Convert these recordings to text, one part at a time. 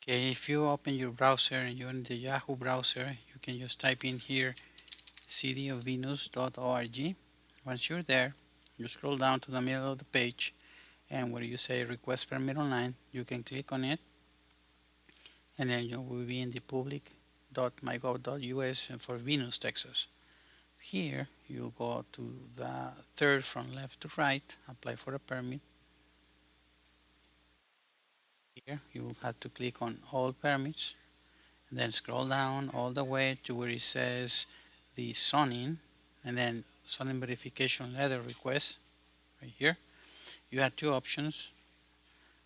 Okay, if you open your browser and you're in the Yahoo browser, you can just type in here cityofvenus.org. Once you're there, you scroll down to the middle of the page, and where you say request permit online, you can click on it, and then you will be in the public.mygov.us for Venus, Texas. Here, you go to the third from left to right, apply for a permit. Here, you will have to click on all permits, and then scroll down all the way to where it says the zoning, and then zoning verification letter request right here. You have two options,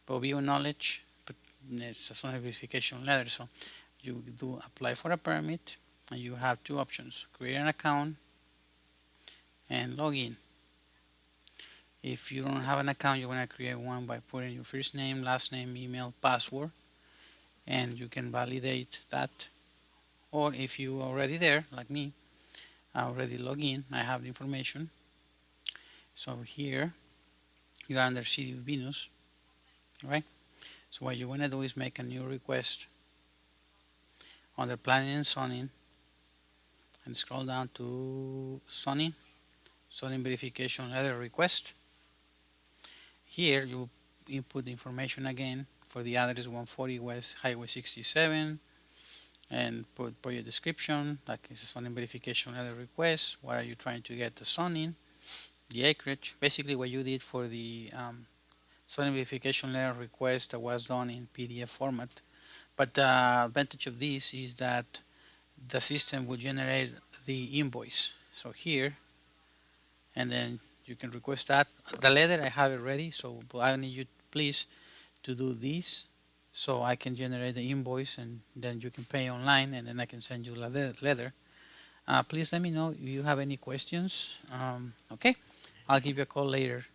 purview knowledge, but it's a zoning verification letter, so you do apply for a permit, and you have two options: create an account and log in. If you don't have an account, you want to create one by putting your first name, last name, email, password, and you can validate that. Or if you are already there, like me, I already log in, I have the information. So here you are under City of Venus, right? So what you want to do is make a new request under planning and zoning, and scroll down to zoning, zoning verification letter request. Here you input the information again for the address 140 West Highway 67, and put your description, like it's a zoning verification letter request. What are you trying to get the zoning, the acreage, basically what you did for the zoning verification letter request that was done in PDF format. But the advantage of this is that the system will generate the invoice. So here, and then you can request that. The letter I have it ready, so I need you please to do this so I can generate the invoice, and then you can pay online, and then I can send you the letter. Please let me know if you have any questions. Okay, I'll give you a call later.